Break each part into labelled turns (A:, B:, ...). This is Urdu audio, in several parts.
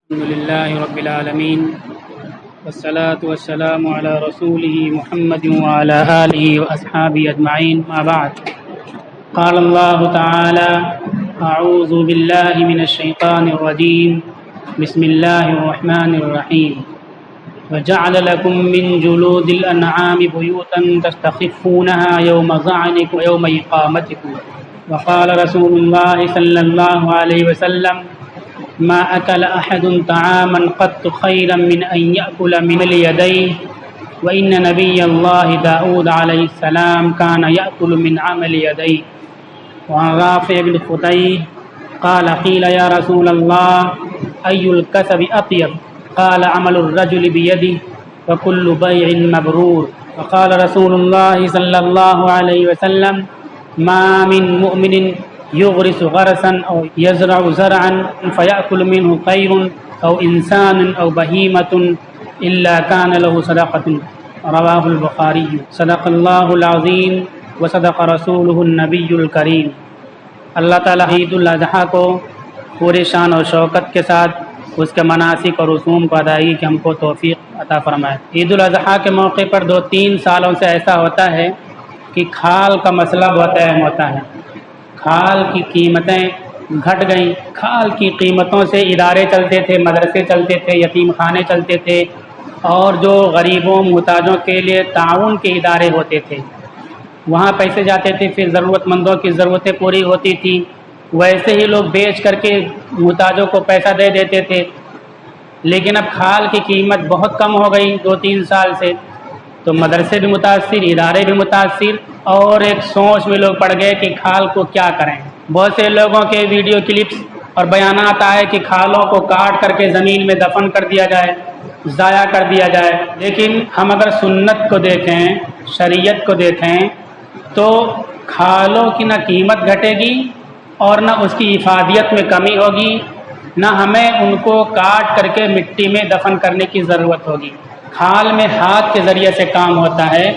A: الحمد لله رب العالمين والصلاة والسلام على رسوله محمد وعلى آله وأصحابه أجمعين ما بعد قال الله تعالى أعوذ بالله من الشيطان الرجيم بسم الله الرحمن الرحيم وجعل لكم من جلود الأنعام بيوتا تستخفونها يوم ظعنكم ويوم إقامتكم وقال رسول الله صلى الله عليه وسلم ما أكل أحد طعاما قط خيرا من أن يأكل من يديه وإن نبي الله داود عليه السلام كان يأكل من عمل يديه. وعن رافع بن خديج قال قيل يا رسول الله أي الكسب أطيب؟ قال عمل الرجل بيده وكل بيع مبرور. وقال رسول الله صلى الله عليه وسلم ما من مؤمن يغرس غرسا أو يزرع زرعا فيأكل منه طير أو إنسان أو بهيمة إلا كان له صدقة. رواه البخاري. صدق الله العظيم وصدق رسوله النبي الكريم. اللہ تعالیٰ عید الاضحیٰ کو پورے شان اور شوکت کے ساتھ اس کے مناسک اور رسوم کو ادائیگی کی ہم کو توفیق عطا فرمائے. عید الاضحیٰ کے موقع پر 2-3 سالوں سے ایسا ہوتا ہے کہ کھال کا مسئلہ بہت اہم ہوتا ہے. کھال کی قیمتیں گھٹ گئیں. کھال کی قیمتوں سے ادارے چلتے تھے، مدرسے چلتے تھے، یتیم خانے چلتے تھے، اور جو غریبوں محتاجوں کے لیے تعاون کے ادارے ہوتے تھے وہاں پیسے جاتے تھے، پھر ضرورت مندوں کی ضرورتیں پوری ہوتی تھیں. ویسے ہی لوگ بیچ کر کے محتاجوں کو پیسہ دے دیتے تھے. لیکن اب کھال کی قیمت بہت کم ہو گئی 2-3 سال سے، تو مدرسے بھی متاثر، ادارے بھی متاثر، اور ایک سوچ میں لوگ پڑ گئے کہ کھال کو کیا کریں. بہت سے لوگوں کے ویڈیو کلپس اور بیانات آئے کہ کھالوں کو کاٹ کر کے زمین میں دفن کر دیا جائے، ضائع کر دیا جائے. لیکن ہم اگر سنت کو دیکھیں، شریعت کو دیکھیں، تو کھالوں کی نہ قیمت گھٹے گی اور نہ اس کی افادیت میں کمی ہوگی، نہ ہمیں ان کو کاٹ کر کے مٹی میں دفن کرنے کی ضرورت ہوگی. کھال میں ہاتھ کے ذریعے سے کام ہوتا ہے،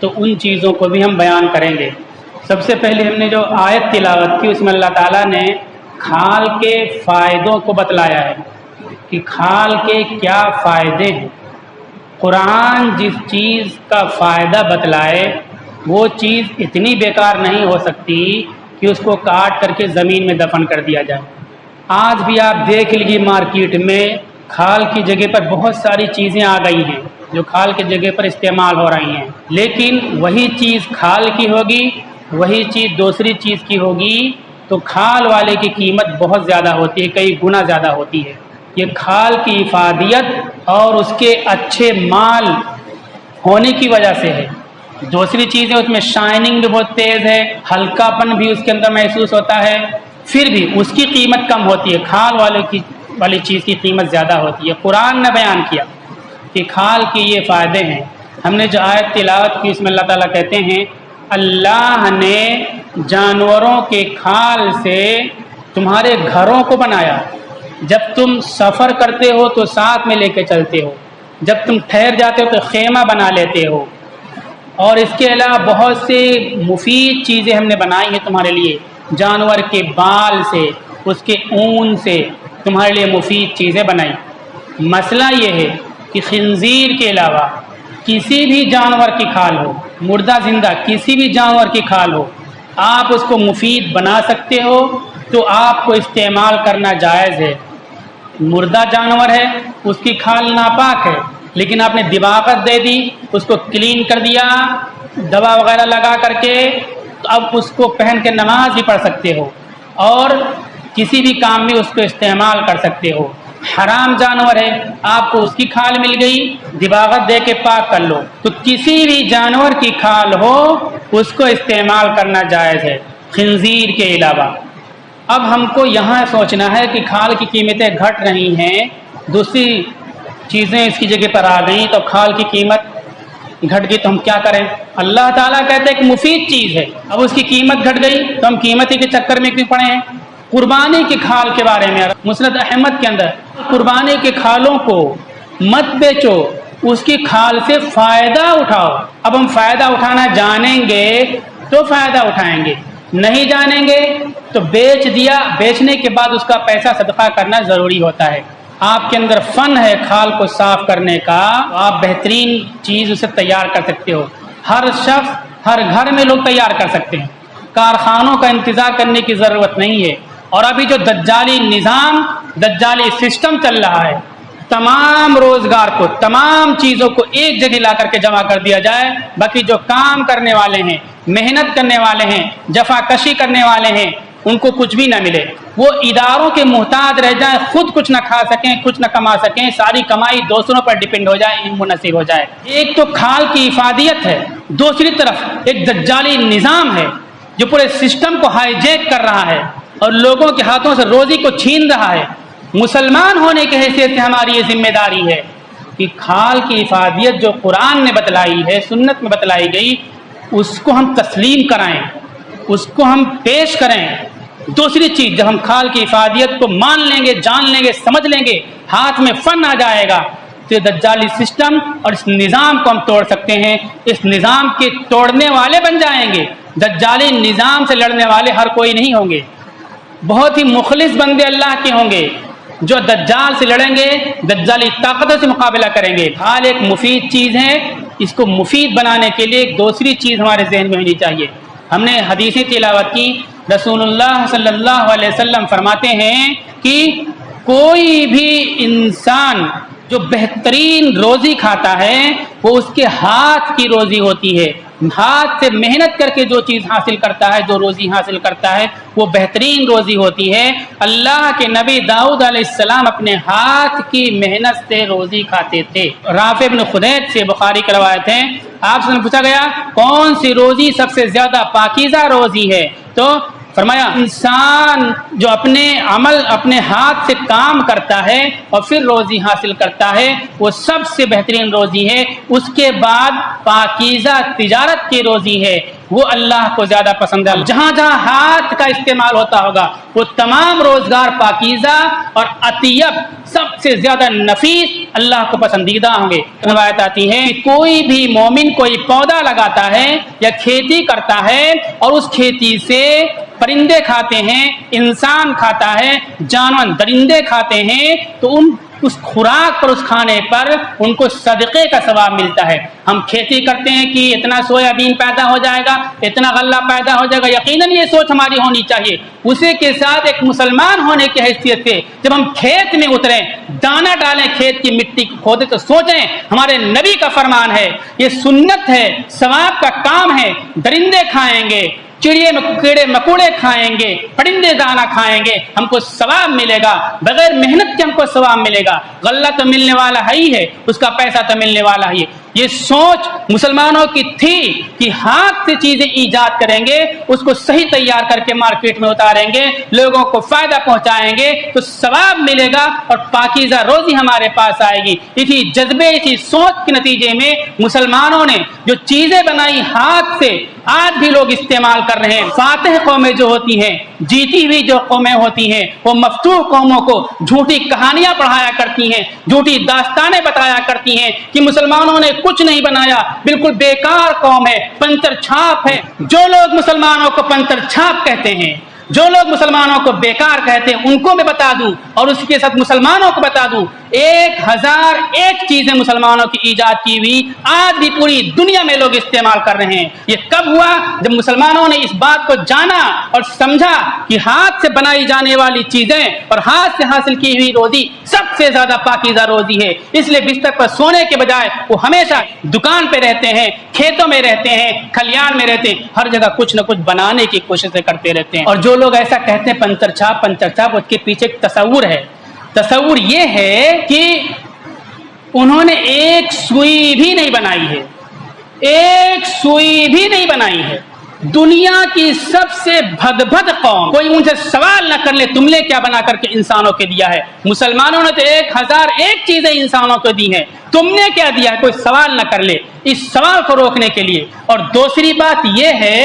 A: تو ان چیزوں کو بھی ہم بیان کریں گے. سب سے پہلے ہم نے جو آیت تلاوت کی اس میں اللہ تعالیٰ نے کھال کے فائدوں کو بتلایا ہے کہ کھال کے کیا فائدے ہیں. قرآن جس چیز کا فائدہ بتلائے وہ چیز اتنی بیکار نہیں ہو سکتی کہ اس کو کاٹ کر کے زمین میں دفن کر دیا جائے. آج بھی آپ دیکھ لیجیے مارکیٹ میں کھال کی جگہ پر بہت ساری چیزیں آ گئی ہیں جو کھال کی جگہ پر استعمال ہو رہی ہیں، لیکن وہی چیز کھال کی ہوگی، وہی چیز دوسری چیز کی ہوگی، تو کھال والے کی قیمت بہت زیادہ ہوتی ہے، کئی گنا زیادہ ہوتی ہے. یہ کھال کی افادیت اور اس کے اچھے مال ہونے کی وجہ سے ہے. دوسری چیزیں اس میں شائننگ بھی بہت تیز ہے، ہلکا پن بھی اس کے اندر محسوس ہوتا ہے، پھر بھی اس کی قیمت کم ہوتی ہے. کھال والی چیز کی قیمت زیادہ ہوتی ہے. قرآن نے بیان کیا کہ کھال کے یہ فائدے ہیں. ہم نے جو آیت تلاوت کی اس میں اللہ تعالیٰ کہتے ہیں اللہ نے جانوروں کے کھال سے تمہارے گھروں کو بنایا. جب تم سفر کرتے ہو تو ساتھ میں لے کے چلتے ہو، جب تم ٹھہر جاتے ہو تو خیمہ بنا لیتے ہو، اور اس کے علاوہ بہت سے مفید چیزیں ہم نے بنائی ہیں تمہارے لیے. جانور کے بال سے، اس کے اون سے تمہارے لیے مفید چیزیں بنائی. مسئلہ یہ ہے کہ خنزیر کے علاوہ کسی بھی جانور کی کھال ہو، مردہ زندہ کسی بھی جانور کی کھال ہو، آپ اس کو مفید بنا سکتے ہو تو آپ کو استعمال کرنا جائز ہے. مردہ جانور ہے، اس کی کھال ناپاک ہے، لیکن آپ نے دباغت دے دی، اس کو کلین کر دیا دوا وغیرہ لگا کر کے، تو اب اس کو پہن کے نماز بھی پڑھ سکتے ہو اور کسی بھی کام میں اس کو استعمال کر سکتے ہو. حرام جانور ہے، آپ کو اس کی کھال مل گئی، دباغت دے کے پاک کر لو. تو کسی بھی جانور کی کھال ہو اس کو استعمال کرنا جائز ہے، خنزیر کے علاوہ. اب ہم کو یہاں سوچنا ہے کہ کھال کی قیمتیں گھٹ رہی ہیں، دوسری چیزیں اس کی جگہ پر آ گئیں، تو کھال کی قیمت گھٹ گئی تو ہم کیا کریں؟ اللہ تعالیٰ کہتے ہیں کہ مفید چیز ہے، اب اس کی قیمت گھٹ گئی تو ہم قیمت کے چکر میں کیوں پڑے ہیں؟ قربانی کی کھال کے بارے میں مسند احمد کے اندر قربانی کے کھالوں کو مت بیچو، اس کی کھال سے فائدہ اٹھاؤ. اب ہم فائدہ اٹھانا جانیں گے تو فائدہ اٹھائیں گے، نہیں جانیں گے تو بیچ دیا، بیچنے کے بعد اس کا پیسہ صدقہ کرنا ضروری ہوتا ہے. آپ کے اندر فن ہے کھال کو صاف کرنے کا، تو آپ بہترین چیز اسے تیار کر سکتے ہو۔ ہر شخص ہر گھر میں لوگ تیار کر سکتے ہیں، کارخانوں کا انتظار کرنے کی ضرورت نہیں ہے۔ اور ابھی جو دجالی نظام، دجالی سسٹم چل رہا ہے، تمام روزگار کو، تمام چیزوں کو ایک جگہ لا کر کے جمع کر دیا جائے، باقی جو کام کرنے والے ہیں، محنت کرنے والے ہیں، جفا کشی کرنے والے ہیں، ان کو کچھ بھی نہ ملے، وہ اداروں کے محتاج رہ جائیں، خود کچھ نہ کھا سکیں، کچھ نہ کما سکیں، ساری کمائی دوسروں پر ڈیپینڈ ہو جائے، منحصر ہو جائے۔ ایک تو کھال کی افادیت ہے، دوسری طرف ایک دجالی نظام ہے جو پورے سسٹم کو ہائی جیک کر رہا ہے اور لوگوں کے ہاتھوں سے روزی کو چھین رہا ہے۔ مسلمان ہونے کی حیثیت سے ہماری یہ ذمہ داری ہے کہ کھال کی افادیت جو قرآن نے بتلائی ہے، سنت میں بتلائی گئی، اس کو ہم تسلیم کرائیں، اس کو ہم پیش کریں۔ دوسری چیز، جب ہم کھال کی افادیت کو مان لیں گے، جان لیں گے، سمجھ لیں گے، ہاتھ میں فن آ جائے گا، تو یہ دجالی سسٹم اور اس نظام کو ہم توڑ سکتے ہیں، اس نظام کے توڑنے والے بن جائیں گے۔ دجالی نظام سے لڑنے والے ہر کوئی نہیں ہوں گے، بہت ہی مخلص بندے اللہ کے ہوں گے جو دجال سے لڑیں گے، دجالی طاقتوں سے مقابلہ کریں گے۔ حال ایک مفید چیز ہے، اس کو مفید بنانے کے لیے ایک دوسری چیز ہمارے ذہن میں ہونی چاہیے۔ ہم نے حدیثیں تلاوت کی، رسول اللہ صلی اللہ علیہ وسلم فرماتے ہیں کہ کوئی بھی انسان جو بہترین روزی کھاتا ہے وہ اس کے ہاتھ کی روزی ہوتی ہے، ہاتھ سے محنت کر کے جو چیز حاصل کرتا ہے، جو روزی حاصل کرتا ہے، وہ بہترین روزی ہوتی ہے۔ اللہ کے نبی داؤد علیہ السلام اپنے ہاتھ کی محنت سے روزی کھاتے تھے۔ رافع بن خدیج سے بخاری کی روایت ہے، آپ سے پوچھا گیا کون سی روزی سب سے زیادہ پاکیزہ روزی ہے، تو فرمایا انسان جو اپنے عمل، اپنے ہاتھ سے کام کرتا ہے اور پھر روزی حاصل کرتا ہے، وہ سب سے بہترین روزی ہے۔ اس کے بعد پاکیزہ تجارت کی روزی ہے، وہ اللہ کو زیادہ پسند ہے۔ جہاں جہاں ہاتھ کا استعمال ہوتا ہوگا وہ تمام روزگار پاکیزہ اور اطیب، سب سے زیادہ نفیس، اللہ کو پسندیدہ ہوں گے۔ روایت آتی ہے کوئی بھی مومن کوئی پودا لگاتا ہے یا کھیتی کرتا ہے اور اس کھیتی سے پرندے کھاتے ہیں، انسان کھاتا ہے، جانور درندے کھاتے ہیں، تو اس خوراک پر، اس کھانے پر ان کو صدقے کا ثواب ملتا ہے۔ ہم کھیتی کرتے ہیں کہ اتنا سویا بین پیدا ہو جائے گا، اتنا غلہ پیدا ہو جائے گا، یقیناً یہ سوچ ہماری ہونی چاہیے۔ اسی کے ساتھ ایک مسلمان ہونے کی حیثیت سے جب ہم کھیت میں اتریں، دانا ڈالیں، کھیت کی مٹی کو کھودیں، تو سوچیں ہمارے نبی کا فرمان ہے، یہ سنت ہے، ثواب کا کام ہے۔ درندے کھائیں گے، چڑیے کیڑے مکوڑے کھائیں گے، پرندے دانا کھائیں گے، ہم کو ثواب ملے گا، بغیر محنت کے ہم کو ثواب ملے گا۔ غلہ تو ملنے والا ہی ہے، اس کا پیسہ تو ملنے والا ہی ہے۔ یہ سوچ مسلمانوں کی تھی کہ ہاتھ سے چیزیں ایجاد کریں گے، اس کو صحیح تیار کر کے مارکیٹ میں اتاریں گے، لوگوں کو فائدہ پہنچائیں گے تو ثواب ملے گا اور پاکیزہ روزی ہمارے پاس آئے گی۔ اسی جذبے، اسی سوچ کے نتیجے میں مسلمانوں نے جو چیزیں بنائی ہاتھ سے، آج بھی لوگ استعمال کر رہے ہیں۔ فاتح قومیں جو ہوتی ہیں، جیتی ہوئی جو قومیں ہوتی ہیں، وہ مفتوح قوموں کو جھوٹی کہانیاں پڑھایا کرتی ہیں، جھوٹی داستانیں بتایا کرتی ہیں کہ مسلمانوں نے کچھ نہیں بنایا، بالکل بیکار قوم ہے، پنچر چھاپ ہے۔ جو لوگ مسلمانوں کو پنچر چھاپ کہتے ہیں، جو لوگ مسلمانوں کو بیکار کہتے ہیں، ان کو میں بتا دوں اور اس کے ساتھ مسلمانوں کو بتا دوں 1001 چیزیں مسلمانوں کی ایجاد کی ہوئی آج بھی پوری دنیا میں لوگ استعمال کر رہے ہیں۔ یہ کب ہوا؟ جب مسلمانوں نے اس بات کو جانا اور سمجھا کہ ہاتھ سے بنائی جانے والی چیزیں اور ہاتھ سے حاصل کی ہوئی روزی سب سے زیادہ پاکیزہ روزی ہے۔ اس لیے بستر پر سونے کے بجائے وہ ہمیشہ دکان پہ رہتے ہیں، کھیتوں میں رہتے ہیں، کھلیان میں رہتے ہیں، ہر جگہ کچھ نہ کچھ بنانے کی کوششیں کرتے رہتے ہیں۔ اور جو لوگ ایسا کہتے ہیں پنچر چھاپ، اس کے پیچھے ایک تصور ہے۔ تصور یہ ہے کہ انہوں نے ایک سوئی بھی نہیں بنائی ہے، ایک سوئی بھی نہیں بنائی ہے۔ دنیا کی سب سے بھد قوم، کوئی ان سے سوال نہ کر لے تم نے کیا بنا کر کے انسانوں کے دیا ہے۔ مسلمانوں نے تو 1001 چیزیں انسانوں کو دی ہیں، تم نے کیا دیا ہے، کوئی سوال نہ کر لے، اس سوال کو روکنے کے لیے۔ اور دوسری بات یہ ہے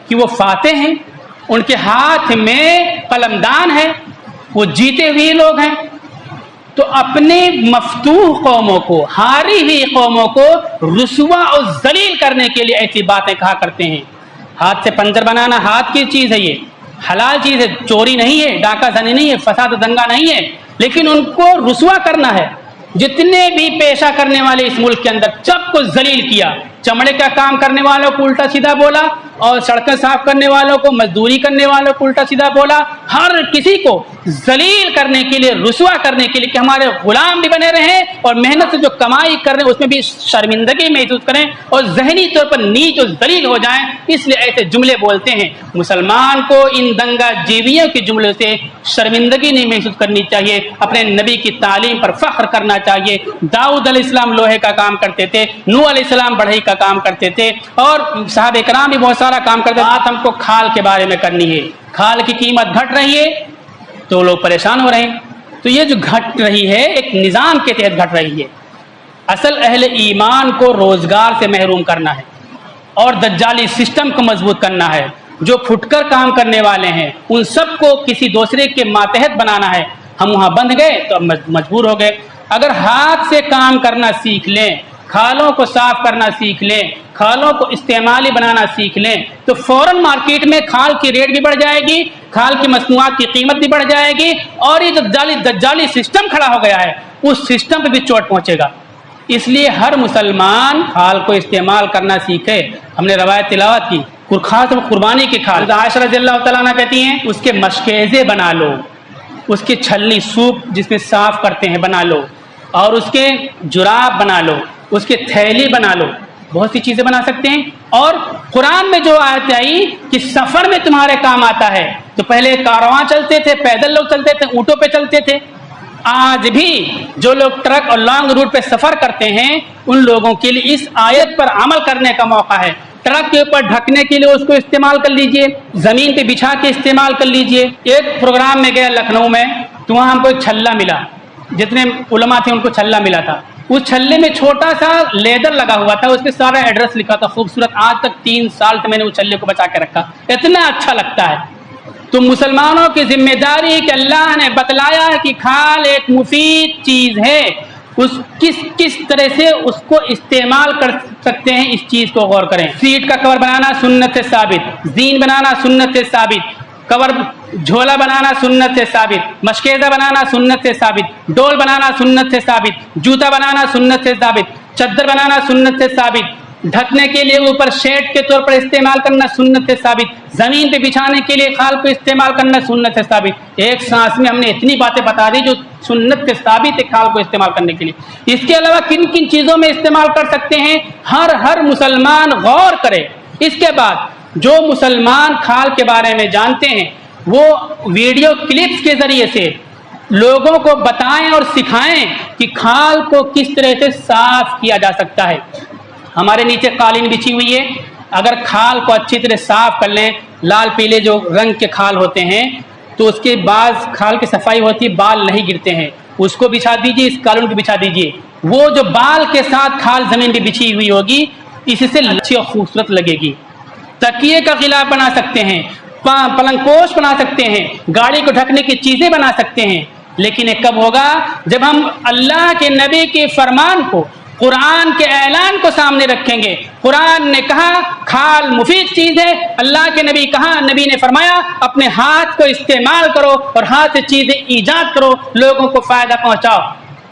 A: کہ وہ فاتح ہیں، ان کے ہاتھ میں قلمدان ہے، وہ جیتے ہوئے لوگ ہیں، تو اپنے مفتوح قوموں کو، ہاری ہوئی قوموں کو رسوا اور ذلیل کرنے کے لیے ایسی باتیں کہا کرتے ہیں۔ ہاتھ سے پنجر بنانا ہاتھ کی چیز ہے، یہ حلال چیز ہے، چوری نہیں ہے، ڈاکہ زنی نہیں ہے، فساد و دنگا نہیں ہے۔ لیکن ان کو رسوا کرنا ہے. جتنے بھی پیشہ کرنے والے اس ملک کے اندر سب کو ذلیل کیا. چمڑے کا کام کرنے والوں کو الٹا سیدھا بولا, اور سڑکیں صاف کرنے والوں کو, مزدوری کرنے والوں کو الٹا سیدھا بولا. ہر کسی کو ذلیل کرنے کے لیے, رسوا کرنے کے لیے کہ ہمارے غلام بھی بنے رہیں اور محنت سے جو کمائی کر رہے ہیں اس میں بھی شرمندگی محسوس کریں اور ذہنی طور پر نیچ و ذلیل ہو جائیں. اس لیے ایسے جملے بولتے ہیں. مسلمان کو ان دنگا جیویوں کے جملوں سے شرمندگی نہیں محسوس کرنی چاہیے, اپنے نبی کی تعلیم پر فخر کرنا چاہیے. داؤد علیہ السلام لوہے کا کام کرتے تھے, نوح علیہ السلام بڑھئی کا کام کرتے تھے, اور صحابہ کرام بھی بہت سارا کام کرتے. بات ہم کو کھال کے بارے میں کرنی ہے. کھال کی قیمت گھٹ رہی ہے تو لوگ پریشان ہو رہے ہیں. تو یہ جو گھٹ رہی ہے ایک نظام کے تحت گھٹ رہی ہے. اصل اہل ایمان کو روزگار سے محروم کرنا ہے اور دجالی سسٹم کو مضبوط کرنا ہے. جو پھٹ کر کام کرنے والے ہیں ان سب کو کسی دوسرے کے ماتحت بنانا ہے. ہم وہاں بندھ گئے تو مجبور ہو گئے. اگر ہاتھ سے کام کرنا سیکھ لیں, کھالوں کو صاف کرنا سیکھ لیں, کھالوں کو استعمالی بنانا سیکھ لیں, تو فوراً مارکیٹ میں کھال کی ریٹ بھی بڑھ جائے گی, کھال کی مصنوعات کی قیمت بھی بڑھ جائے گی, اور یہ جو دجالی سسٹم کھڑا ہو گیا ہے اس سسٹم پہ بھی چوٹ پہنچے گا. اس لیے ہر مسلمان کھال کو استعمال کرنا سیکھے. ہم نے روایت تلاوت کی, خاص قربانی کی کھال. عائشہ رضی اللہ تعالیٰ عنہ کہتی ہیں اس کے مشکیزے بنا لو, اس کی چھلنی سوپ جس میں صاف کرتے ہیں بنا لو, اور اس کے جراب بنا لو, اس کے تھیلی بنا لو. بہت سی چیزیں بنا سکتے ہیں. اور قرآن میں جو آیت آئی کہ سفر میں تمہارے کام آتا ہے, تو پہلے کارواں چلتے تھے, پیدل لوگ چلتے تھے, اونٹوں پہ چلتے تھے. آج بھی جو لوگ ٹرک اور لانگ روٹ پہ سفر کرتے ہیں ان لوگوں کے لیے اس آیت پر عمل کرنے کا موقع ہے. ٹرک کے اوپر ڈھکنے کے لیے اس کو استعمال کر لیجئے, زمین پہ بچھا کے استعمال کر لیجئے. ایک پروگرام میں گیا لکھنؤ میں, تو وہاں ہم کو ایک چھلا ملا. جتنے علماء تھے ان کو چھلا ملا تھا. اس چھلے میں چھوٹا سا لیدر لگا ہوا تھا, اس پہ سارا ایڈریس لکھا تھا, خوبصورت. آج تک 3 سال سے میں نے اس چھلے کو بچا کے رکھا, اتنا اچھا لگتا ہے. تو مسلمانوں کی ذمہ داری کہ اللہ نے بتلایا ہے کہ کھال ایک مفید چیز ہے, اس کس طرح سے اس کو استعمال کر سکتے ہیں اس چیز کو غور کریں. سیٹ کا کور بنانا سنت سے ثابت, زین بنانا سنت سے ثابت, کور جھولا بنانا سنت سے ثابت, مشکیزہ بنانا سنت سے ثابت, ڈول بنانا سنت سے ثابت, جوتا بنانا سنت سے ثابت, چادر بنانا سنت سے ثابت, ڈھکنے کے لیے اوپر شیڈ کے طور پر استعمال کرنا سنت سے ثابت, زمین پہ بچھانے کے لیے کھال کو استعمال کرنا سنت سے ثابت. ایک سانس میں ہم نے اتنی باتیں بتا دی جو سنت سے ثابت ہے کھال کو استعمال کرنے کے لیے. اس کے علاوہ کن کن چیزوں میں استعمال کر سکتے ہیں ہر مسلمان غور کرے. اس کے بعد جو مسلمان کھال کے بارے میں جانتے ہیں وہ ویڈیو کلپس کے ذریعے سے لوگوں کو بتائیں اور سکھائیں کہ کھال کو کس طرح سے صاف کیا جا سکتا ہے. ہمارے نیچے قالین بچھی ہوئی ہے, اگر کھال کو اچھی طرح صاف کر لیں, لال پیلے جو رنگ کے کھال ہوتے ہیں تو اس کے بعد کھال کی صفائی ہوتی, بال نہیں گرتے ہیں, اس کو بچھا دیجیے, اس قالین کو بچھا دیجیے. وہ جو بال کے ساتھ کھال زمین پہ بچھی ہوئی ہوگی اس سے اچھی اور خوبصورت لگے گی. تکیے کا غلاف بنا سکتے ہیں, پلنگ پوش بنا سکتے ہیں, گاڑی کو ڈھکنے کی چیزیں بنا سکتے ہیں. لیکن یہ کب ہوگا جب ہم اللہ کے نبی کے فرمان کو, قرآن کے اعلان کو سامنے رکھیں گے. قرآن نے کہا کھال مفید چیز ہے, اللہ کے نبی کہا, نبی نے فرمایا اپنے ہاتھ کو استعمال کرو اور ہاتھ سے چیزیں ایجاد کرو, لوگوں کو فائدہ پہنچاؤ.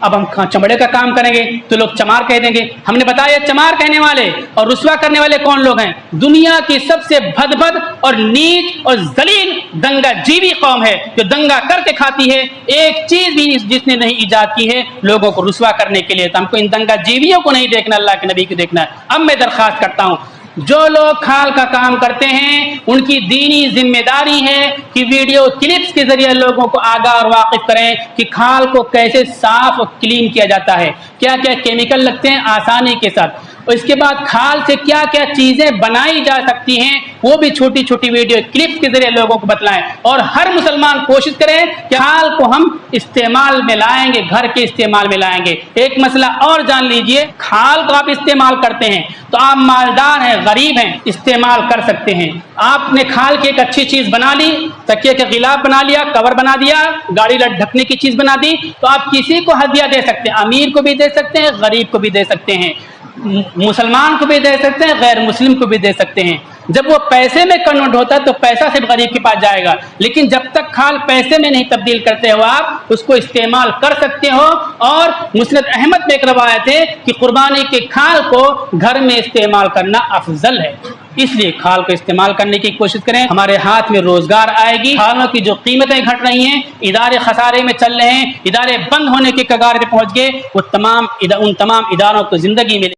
A: اب ہم چمڑے کا کام کریں گے تو لوگ چمار کہہ دیں گے. ہم نے بتایا چمار کہنے والے اور رسوا کرنے والے کون لوگ ہیں؟ دنیا کی سب سے بد اور نیچ اور ذلیل دنگا جیوی قوم ہے جو دنگا کر کے کھاتی ہے. ایک چیز بھی جس نے نہیں ایجاد کی ہے لوگوں کو رسوا کرنے کے لیے. تو ہم کو ان دنگا جیویوں کو نہیں دیکھنا, اللہ کے نبی کو دیکھنا ہے. اب میں درخواست کرتا ہوں جو لوگ کھال کا کام کرتے ہیں ان کی دینی ذمہ داری ہے کہ ویڈیو کلپس کے ذریعے لوگوں کو آگاہ اور واقف کریں کہ کھال کو کیسے صاف اور کلین کیا جاتا ہے, کیا کیا کیمیکل لگتے ہیں آسانی کے ساتھ, اور اس کے بعد کھال سے کیا کیا چیزیں بنائی جا سکتی ہیں وہ بھی چھوٹی چھوٹی ویڈیو کلپس کے ذریعے لوگوں کو بتلائیں. اور ہر مسلمان کوشش کرے کہ کھال کو ہم استعمال میں لائیں گے, گھر کے استعمال میں لائیں گے. ایک مسئلہ اور جان لیجئے, کھال کو آپ استعمال کرتے ہیں تو آپ مالدار ہیں, غریب ہیں, استعمال کر سکتے ہیں. آپ نے کھال کی ایک اچھی چیز بنا لی, تکیے کا غلاف بنا لیا, کور بنا دیا, گاڑی ڈھکنے کی چیز بنا دی, تو آپ کسی کو ہدیہ دے سکتے ہیں, امیر کو بھی دے سکتے ہیں, غریب کو بھی دے سکتے ہیں. مسلمان کو بھی دے سکتے ہیں، غیر مسلم کو بھی دے سکتے ہیں۔ جب وہ پیسے میں کنورٹ ہوتا ہے تو پیسہ صرف غریب کے پاس جائے گا، لیکن جب تک کھال پیسے میں نہیں تبدیل کرتے ہو آپ اس کو استعمال کر سکتے ہو۔ اور مسند احمد میں ایک روایت ہے کہ قربانی کے کھال کو گھر میں استعمال کرنا افضل ہے، اس لیے کھال کو استعمال کرنے کی کوشش کریں، ہمارے ہاتھ میں روزگار آئے گی، کھالوں کی جو قیمتیں گھٹ رہی ہیں، ادارے خسارے میں چل رہے ہیں، ادارے بند ہونے کے کگار پہ پہنچ گئے، ان تمام اداروں کو زندگی میں